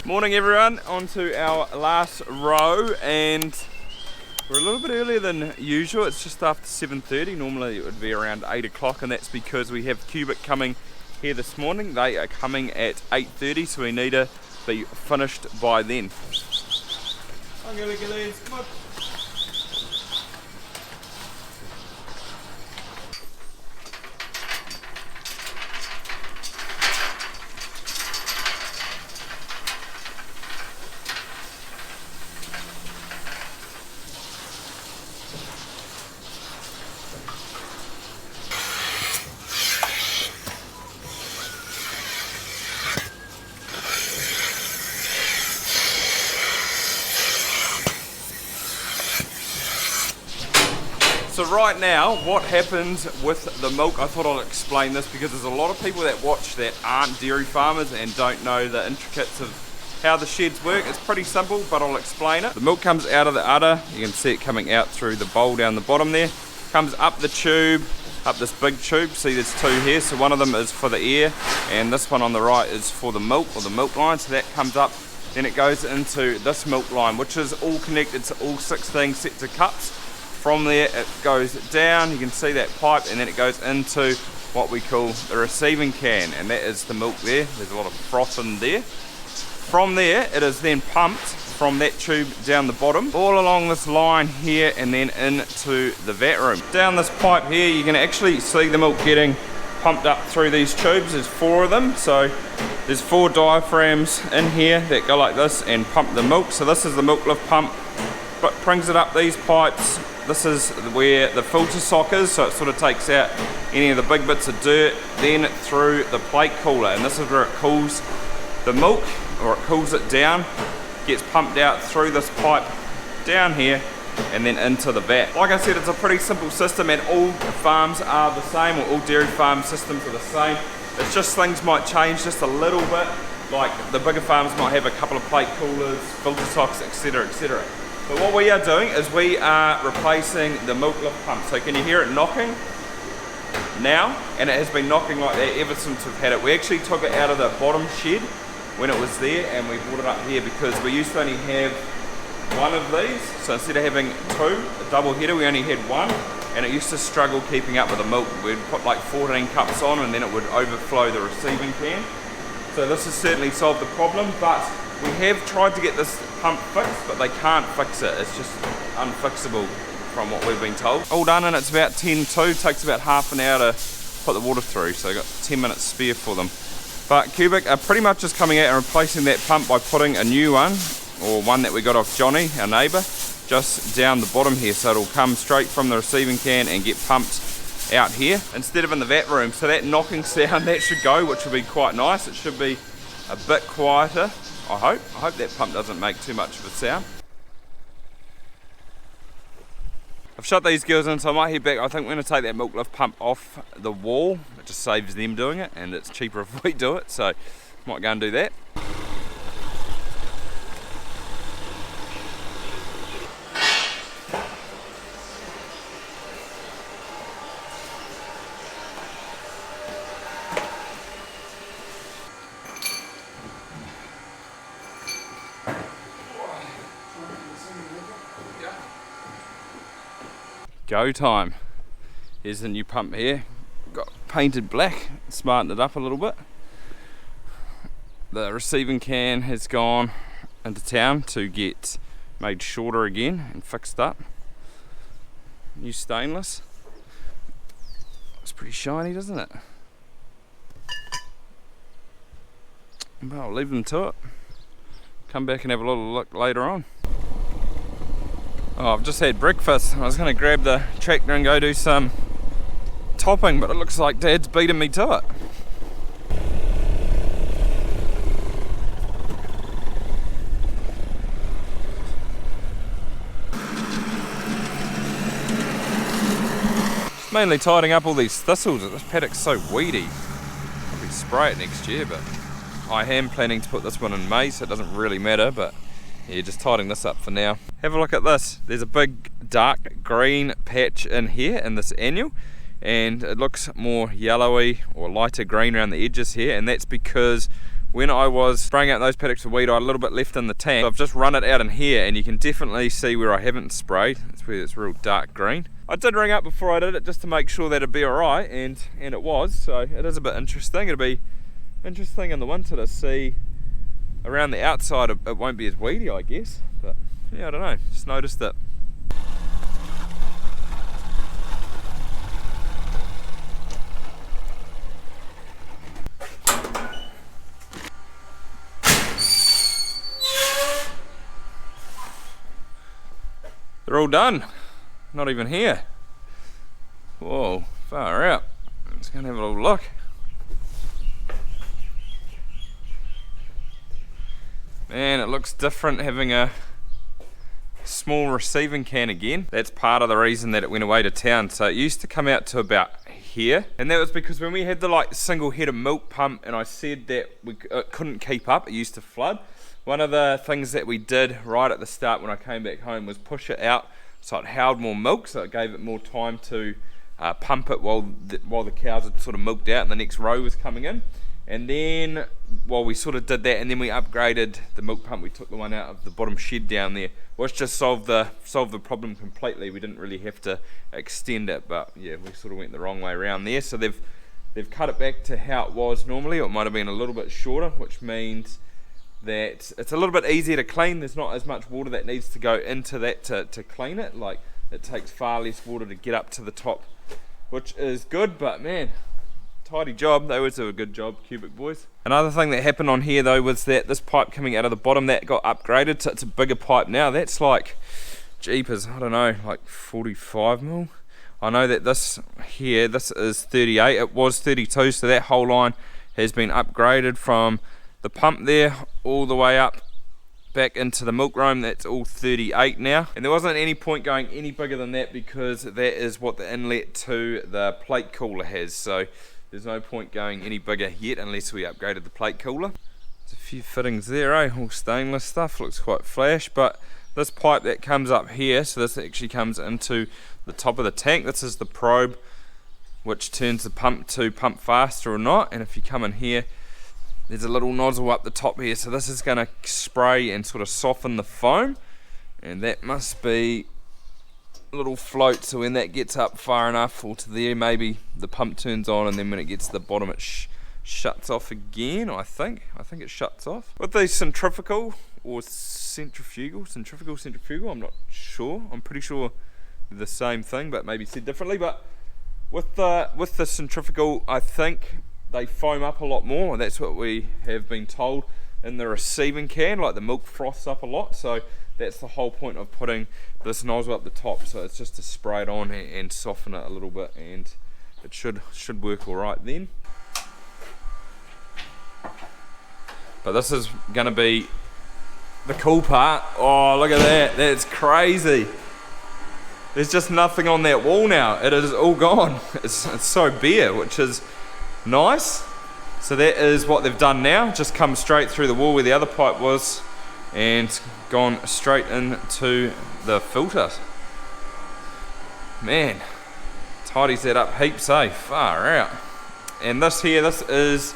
Morning everyone, on to our last row, and we're a little bit earlier than usual. It's just after 7:30. Normally it would be around 8 o'clock, and that's because we have Cubic coming here this morning. They are coming at 8:30, so we need to be finished by then. Come on. So right now, what happens with the milk, I thought I'll explain this because there's a lot of people that watch that aren't dairy farmers and don't know the intricacies of how the sheds work. It's pretty simple, but I'll explain it. The milk comes out of the udder. You can see it coming out through the bowl down the bottom there. Comes up the tube, up this big tube. See, there's two here. So one of them is for the air, and this one on the right is for the milk, or the milk line. So that comes up, then it goes into this milk line, which is all connected to all 16 sets of cups. From there it goes down, you can see that pipe, and then it goes into what we call the receiving can, and that is the milk there. There's a lot of froth in there. From there it is then pumped from that tube down the bottom, all along this line here, and then into the vat room. Down this pipe here you can actually see the milk getting pumped up through these tubes. There's 4 of them, so there's 4 diaphragms in here that go like this and pump the milk. So this is the milk lift pump, but brings it up these pipes. This is where the filter sock is, so it sort of takes out any of the big bits of dirt, then through the plate cooler, and this is where it cools the milk, or it cools it down, gets pumped out through this pipe down here and then into the vat. Like I said, it's a pretty simple system, and all farms are the same, or all dairy farm systems are the same. It's just things might change just a little bit, like the bigger farms might have a couple of plate coolers, filter socks, etc, etc. But what we are doing is we are replacing the milk lift pump. So can you hear it knocking now? And it has been knocking like that ever since we've had it. We actually took it out of the bottom shed when it was there, and we brought it up here because we used to only have one of these. So instead of having 2, a double header, we only had 1, and it used to struggle keeping up with the milk. We'd put like 14 cups on, and then it would overflow the receiving can. So this has certainly solved the problem, but we have tried to get this pump fixed, but they can't fix it. It's just unfixable from what we've been told. All done, and it's about 10:02. Takes about half an hour to put the water through, so I've got 10 minutes spare for them. But Cubic are pretty much just coming out and replacing that pump by putting a new one, or one that we got off Johnny, our neighbour, just down the bottom here, so it'll come straight from the receiving can and get pumped out here instead of in the vat room. So that knocking sound, that should go, which will be quite nice. It should be a bit quieter, I hope. I hope that pump doesn't make too much of a sound. I've shut these girls in, so I might head back. I think we're going to take that milk lift pump off the wall. It just saves them doing it, and it's cheaper if we do it, so I might go and do that. Go time. Here's the new pump here. Got painted black, smartened it up a little bit. The receiving can has gone into town to get made shorter again and fixed up. New stainless. It's pretty shiny, doesn't it? But I'll leave them to it. Come back and have a little look later on. Oh, I've just had breakfast. I was going to grab the tractor and go do some topping, but it looks like Dad's beating me to it. Just mainly tidying up all these thistles. This paddock's so weedy. Probably spray it next year, but I am planning to put this one in May, so it doesn't really matter, but yeah, just tidying this up for now. Have a look at this. There's a big dark green patch in here in this annual, and it looks more yellowy or lighter green around the edges here, and that's because when I was spraying out those paddocks of weed, I had a little bit left in the tank. So I've just run it out in here, and you can definitely see where I haven't sprayed. It's where it's real dark green. I did ring up before I did it just to make sure that it'd be alright, and it was. So it is a bit interesting. It'll be interesting in the winter to see around the outside. It won't be as weedy, I guess. But yeah, I don't know. Just noticed it. They're all done. Not even here. Whoa, far out. Let's go and have a little look. Man, it looks different having a small receiving can again. That's part of the reason that it went away to town. So it used to come out to about here, and that was because when we had the single header milk pump, and I said that it couldn't keep up, it used to flood. One of the things that we did right at the start when I came back home was push it out so it held more milk, so it gave it more time to pump it while the cows had sort of milked out and the next row was coming in. And then we sort of did that, and then we upgraded the milk pump. We took the one out of the bottom shed down there, which just solved the problem completely. We didn't really have to extend it, but yeah, we sort of went the wrong way around there. So they've cut it back to how it was normally. It might have been a little bit shorter, which means that it's a little bit easier to clean. There's not as much water that needs to go into that to clean it. Like, it takes far less water to get up to the top, which is good. But man, tidy job. They always do a good job, Cubic boys. Another thing that happened on here though was that this pipe coming out of the bottom, that got upgraded, so it's a bigger pipe now. That's like, jeepers, I don't know, like 45 mil. I know that this is 38. It was 32, so that whole line has been upgraded from the pump there all the way up back into the milk room. That's all 38 now, and there wasn't any point going any bigger than that because that is what the inlet to the plate cooler has. So there's no point going any bigger yet unless we upgraded the plate cooler. There's a few fittings there, all stainless stuff, looks quite flash. But this pipe that comes up here, so this actually comes into the top of the tank. This is the probe which turns the pump to pump faster or not. And if you come in here, there's a little nozzle up the top here, so this is going to spray and sort of soften the foam, and that must be a little float, so when that gets up far enough or to there, maybe the pump turns on, and then when it gets to the bottom it shuts off again. I think it shuts off. With the centrifugal or centrifugal, I'm not sure. I'm pretty sure they're the same thing, but maybe said differently. But with the centrifugal, I think they foam up a lot more. That's what we have been told in the receiving can. Like, the milk froths up a lot, so that's the whole point of putting this nozzle up the top. So it's just to spray it on and soften it a little bit, and it should work all right then. But this is going to be the cool part. Oh, look at that! That's crazy. There's just nothing on that wall now. It is all gone. It's so bare, which is nice. So that is what they've done now, just come straight through the wall where the other pipe was and gone straight into the filter. Man, tidies that up heaps, far out. And this is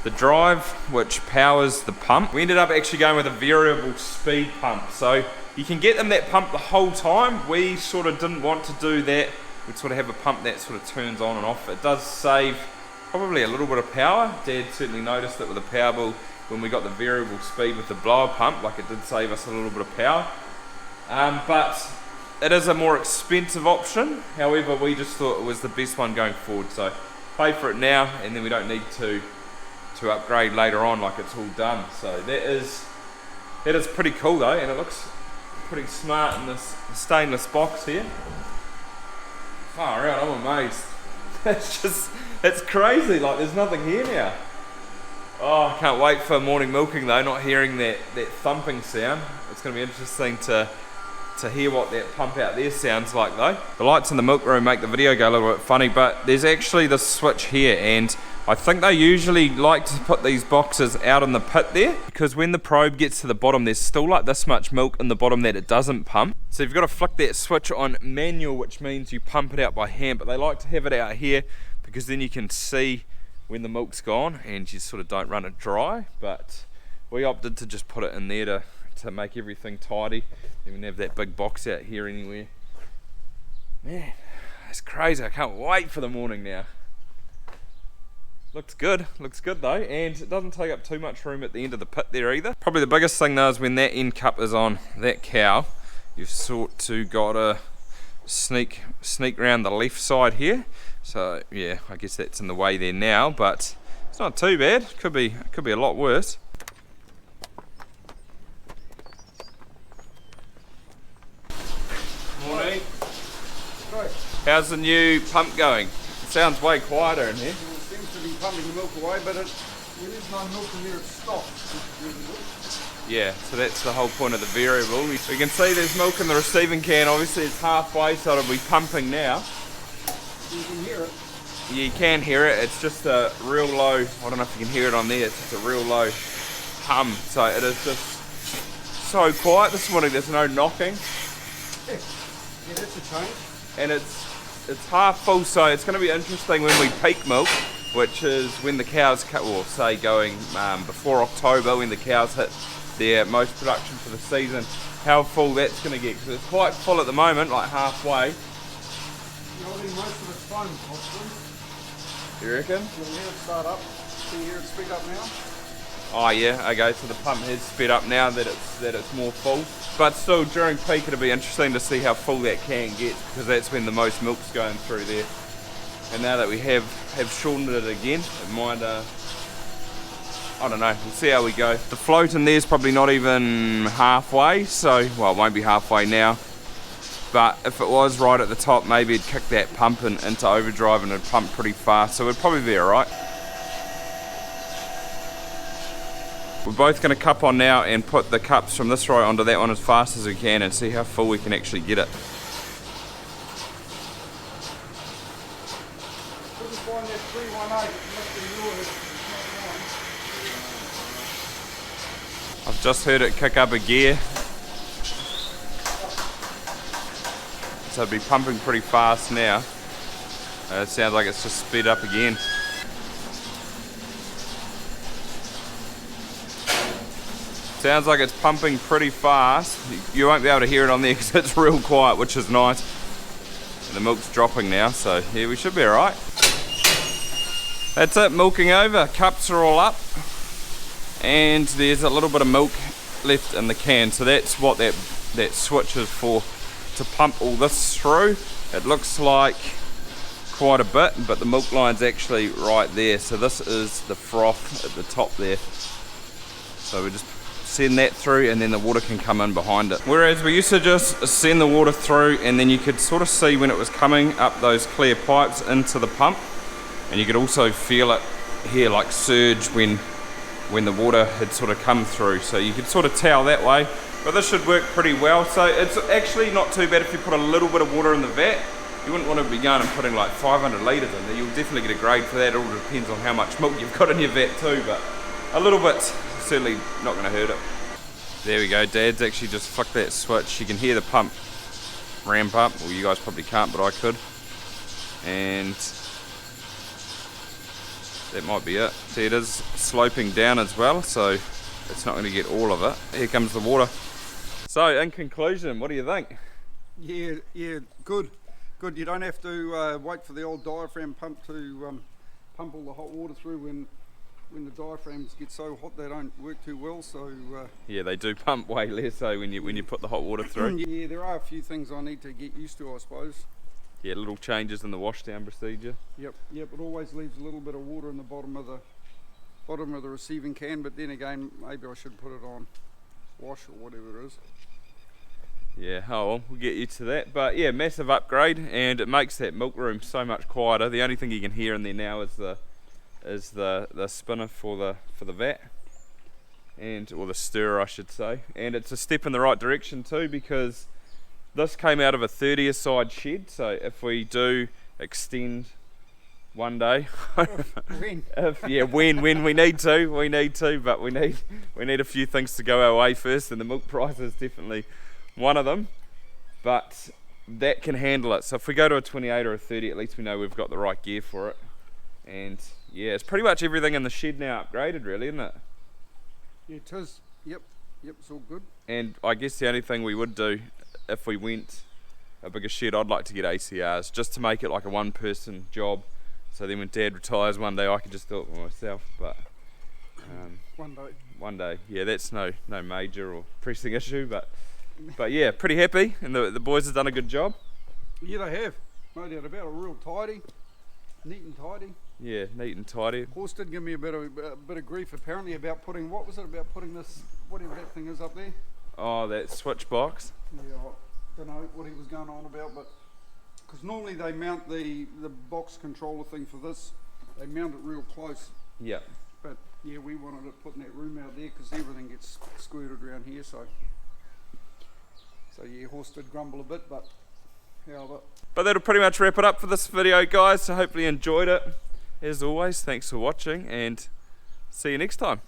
the drive which powers the pump. We ended up actually going with a variable speed pump, so you can get in that pump the whole time. We sort of didn't want to do that. We'd sort of have a pump that sort of turns on and off. It does save probably a little bit of power. Dad certainly noticed it with the power bill when we got the variable speed with the blower pump. Like, it did save us a little bit of power. But it is a more expensive option. However, we just thought it was the best one going forward. So pay for it now, and then we don't need to upgrade later on. Like, it's all done. So that is pretty cool though, and it looks pretty smart in this stainless box here. Far out, I'm amazed. It's crazy, like, there's nothing here now. Oh, I can't wait for morning milking though, not hearing that thumping sound. It's going to be interesting to hear what that pump out there sounds like though. The lights in the milk room make the video go a little bit funny, but there's actually this switch here, and I think they usually like to put these boxes out in the pit there, because when the probe gets to the bottom, there's still like this much milk in the bottom that it doesn't pump. So you've got to flick that switch on manual, which means you pump it out by hand, but they like to have it out here because then you can see when the milk's gone, and you sort of don't run it dry. But we opted to just put it in there to make everything tidy. Then we have that big box out here anywhere. Man, it's crazy. I can't wait for the morning now. Looks good though, and it doesn't take up too much room at the end of the pit there either. Probably the biggest thing though is when that end cup is on that cow, you've sort of got to sneak around the left side here. So yeah, I guess that's in the way there now, but it's not too bad. Could be a lot worse. Morning. Right. How's the new pump going? It sounds way quieter in here. It seems to be pumping the milk away, but there is no milk in there, it's stopped. Yeah, so that's the whole point of the variable. We can see there's milk in the receiving can. Obviously it's halfway, so it'll be pumping now. You can hear it. Yeah, you can hear it. It's just a real low, I don't know if you can hear it on there, it's just a real low hum. So it is just so quiet this morning, there's no knocking. Yeah, that's a change. And it's half full, so it's going to be interesting when we peak milk, which is when the cows, or say going before October, when the cows hit their most production for the season, how full that's going to get, because it's quite full at the moment, like halfway. You're holding most of its foam, possibly. You reckon? You'll hear it start up. Can you hear it speed up now? Oh yeah, okay, so the pump has sped up now that it's more full. But still, during peak it'll be interesting to see how full that can get, because that's when the most milk's going through there. And now that we have shortened it again, it might, I don't know, we'll see how we go. The float in there's probably not even halfway, so, well, it won't be halfway now. But if it was right at the top, maybe it'd kick that pump into overdrive and it'd pump pretty fast, so it'd probably be alright. We're both going to cup on now and put the cups from this row onto that one as fast as we can and see how full we can actually get it. I've just heard it kick up a gear. So it'd be pumping pretty fast now. It sounds like it's just sped up again. Sounds like it's pumping pretty fast. You won't be able to hear it on there because it's real quiet, which is nice. And the milk's dropping now, so yeah, we should be alright. That's it, milking over. Cups are all up. And there's a little bit of milk left in the can, so that's what that switch is for, to pump all this through. It looks like quite a bit, but the milk line's actually right there, so this is the froth at the top there. So we just send that through and then the water can come in behind it. Whereas we used to just send the water through and then you could sort of see when it was coming up those clear pipes into the pump, and you could also feel it here like surge when the water had sort of come through, so you could sort of tell that way. But this should work pretty well, so it's actually not too bad if you put a little bit of water in the vat. You wouldn't want to be going and putting like 500 litres in there. You'll definitely get a grade for that. It all depends on how much milk you've got in your vat too, but a little bit's certainly not going to hurt it. There we go, Dad's actually just flicked that switch. You can hear the pump ramp up. Well, you guys probably can't, but I could. And that might be it. See, it is sloping down as well, so it's not going to get all of it. Here comes the water. So, in conclusion, what do you think? Yeah, good. You don't have to wait for the old diaphragm pump to pump all the hot water through when the diaphragms get so hot they don't work too well. So yeah, they do pump way less so when you put the hot water through. Yeah, there are a few things I need to get used to, I suppose. Yeah, little changes in the washdown procedure. Yep. It always leaves a little bit of water in the bottom of the receiving can, but then again, maybe I should put it on wash or whatever it is. Yeah, oh well, we'll get you to that. But yeah, massive upgrade, and it makes that milk room so much quieter. The only thing you can hear in there now is the spinner for the vat, or the stirrer I should say. And it's a step in the right direction too, because this came out of a 30 side shed, so if we do extend one day, when we need to, but we need a few things to go our way first, and the milk price is definitely one of them, but that can handle it. So if we go to a 28 or a 30, at least we know we've got the right gear for it, and Yeah, it's pretty much everything in the shed now upgraded, really, isn't it? Yeah, it is. Yep, it's all good. And I guess the only thing we would do if we went a bigger shed, I'd like to get ACRs just to make it like a one-person job. So then when Dad retires one day, I can just do it by myself. But One day. yeah, that's no major or pressing issue. But yeah, pretty happy, and the boys have done a good job. Yeah, they have. No doubt about it. Real tidy, neat and tidy. Yeah, neat and tidy. Horse did give me a bit of grief apparently about putting, what was it, about putting this, whatever that thing is up there. Oh, that switch box. Yeah, I don't know what he was going on about, but because normally they mount the box controller thing for this, they mount it real close. Yeah. But yeah, we wanted it put in that room out there because everything gets squirted around here. So yeah, horse did grumble a bit, but however. But that'll pretty much wrap it up for this video, guys. So hopefully you enjoyed it. As always, thanks for watching, and see you next time.